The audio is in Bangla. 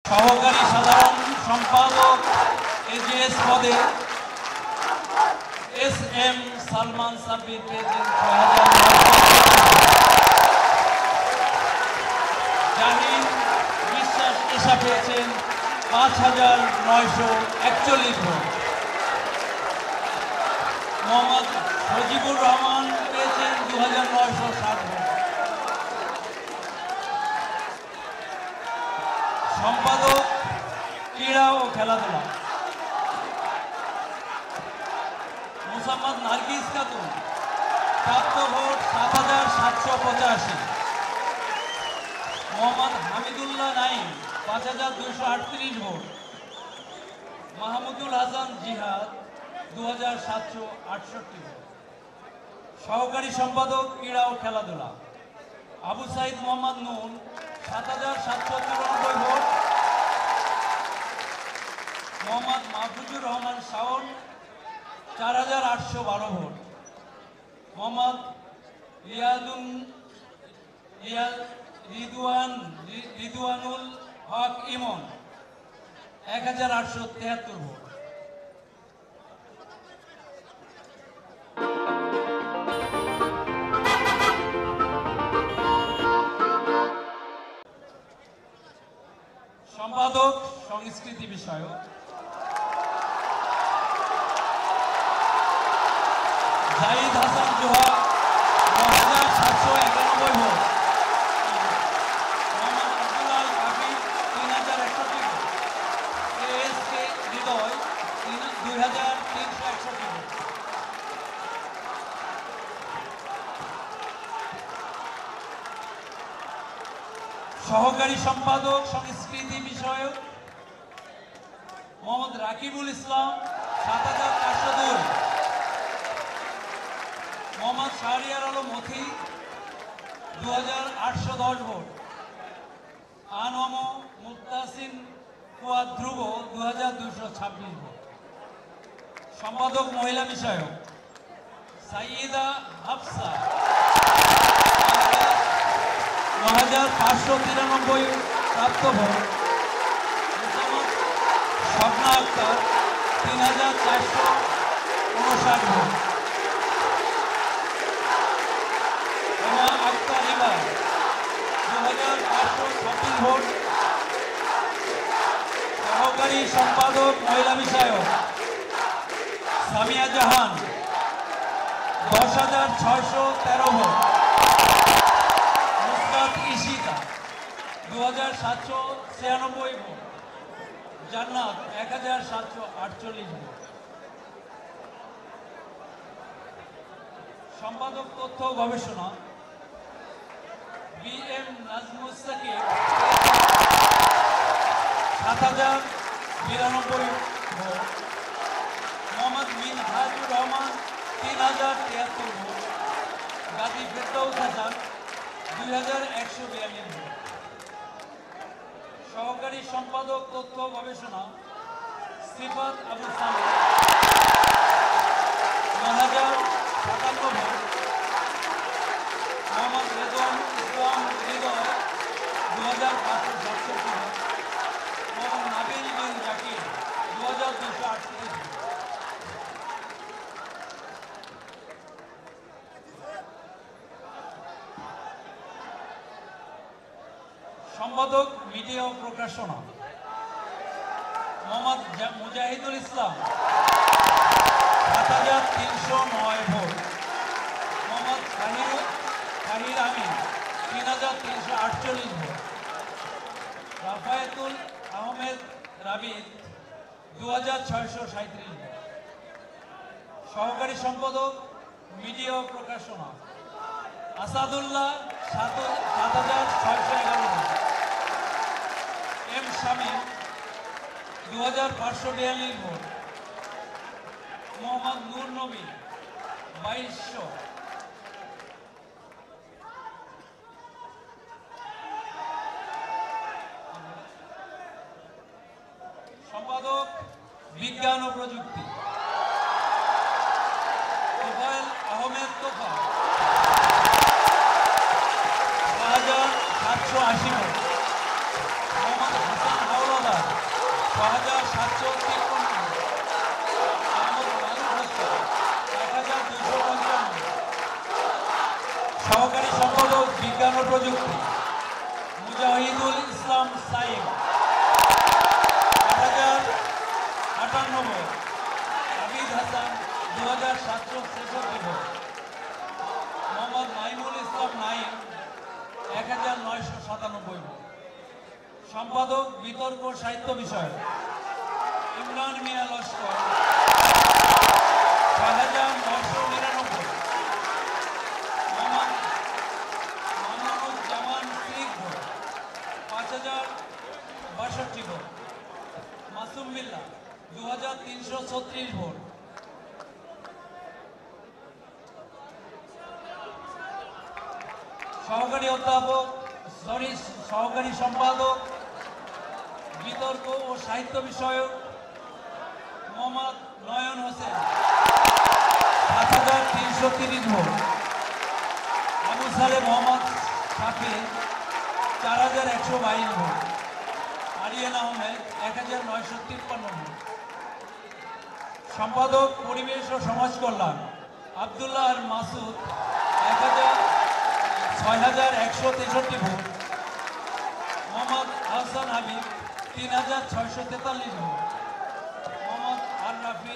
সহকারী সাধারণ সম্পাদক এজিএস পদে এস এম সালমান সাব্বির পেয়েছেন ৬,০০০। জাহিদ বিশ্বাস এশা পেয়েছেন ৫,৯৪১ ভোট। মোহাম্মদ সজিবুর রহমান পেয়েছেন ২,৯৬০ ভোট। সম্পাদক ক্রীড়া ও খেলাধুলা মোসাম্মদ নার্গিস খাতুন প্রাপ্ত ভোট ৭,৭৮৫। মোহাম্মদ হামিদুল্লাহ নাইম ৫,২৩৮ ভোট। মাহমুদুল হাসান জিহাদ ২,৭৬৮ ভোট। সহকারী সম্পাদক ক্রীড়া ও খেলাধুলা আবু সাইদ মোহাম্মদ নুন ৭,৭৯৪ ভোট। মোহাম্মদ মাহফুজুর রহমান শাওন ৪,৮১২ ভোট। মোহাম্মদ রিদওয়ানুল হক ইমন ১,৮৭৩ ভোট। সম্পাদক সংস্কৃতি বিষয়ক জাহিদ হাসান জোহা ৯,৭৯১ ভোট। মোহাম্মদ আব্দুল আল কাফি ৩,০৬১ ভোট। এস কে হৃদয় ২,৩৬১ ভোট। সহকারী সম্পাদক সংস্কৃতি বিষয়ক মোহাম্মদ রাকিবুল ইসলাম ৭,৪০২। মোহাম্মদ শাহরিয়ার আলম মথি ২,৮১০ ভোট। আনম মুত্তাসিন ফুয়াদ ধ্রুব ২,২২৬ ভোট। সম্পাদক মহিলা বিষয়ক সাইয়্যিদা হাফসা ৯,৫৯৩ প্রাপ্ত ভোট। স্বপ্না আক্তার ৩,৪৫৯ ভোট। এমা আক্তার ইবা ২,৫২৬ ভোট। সহকারী সম্পাদক মহিলা বিষয়ক সামিয়া জাহান ১০,৬১৩ ভোট। ইশিতা ২,৭৯৬ ভোট। জান্নাত ১,৭৪৮ ভোট। সম্পাদক তথ্য গবেষণা বি এম নাজমুস সাকিব ৭,০৯২ ভোট। মোহাম্মদ মিনহাজুর রহমান ৩,০৭৩ ভোট। গাজী ফেরদৌস হাসান ২,১৪২ ভোট। সহকারী সম্পাদক তথ্য গবেষণা সিফাত আবু সালেহ ৯,০৫৭ ভোট। মোহাম্মদ রেদওয়ান ইসলাম হৃদয় ২,৫৬৭ ভোট। মোহাম্মদ নাবিল বিন জাকির ২,২৩৮ ভোট। সম্পাদক মিডিয়া ও প্রকাশনা মোহাম্মদ মুজাহিদুল ইসলাম ৭,৩০৯ ভোট। মোহাম্মদ তাহির আমিন ৩,৩৪৮ ভোট। রাফায়েতুল আহমেদ রাবিদ ২,৬৩৭ ভোট। সহকারী সম্পাদক মিডিয়া ও প্রকাশনা আসাদুল্লাহ ৭,৬১১ ভোট। এম শামীম ২,৫৪২ ভোট। মোহাম্মদ নূর নবী ২,২০০। সম্পাদক বিজ্ঞান ও প্রযুক্তি তোফায়েল আহমেদ তোফা ৬,৭৮০ ভোট। মোহাম্মদ হাসান হাওলাদার 6,753 1,255 সহকারী সম্পাদক বিজ্ঞান ও প্রযুক্তি মুজাহিদুল ইসলাম সাইম 8,098 আবিদ হাসান 2,763 ভোট মোহাম্মদ নাইমুল ইসলাম নাইম 1,997 ভোট সম্পাদক বিতর্ক সাহিত্য বিষয় ইমরান মিয়া লস্কর 6,999 মামুনুজ্জামান স্নিগ্ধ 5,062 ভোট মাসুম বিল্লাহ 2,336 ভোট সহকারী সম্পাদক বিতর্ক ও সাহিত্য বিষয়ক মোহাম্মদ নয়ন হোসেন 7,330 ভোট আবু সালে মোহাম্মদ শাফি 4,122 ভোট আরিয়ান আহমেদ 1,953 ভোট সম্পাদক পরিবেশ ও সমাজ কল্যাণ আব্দুল্লাহ মাসুদ 6,163 ভোট মোহাম্মদ আহসান হাবিব 3,643 ভোট মোহাম্মদ আর রাফি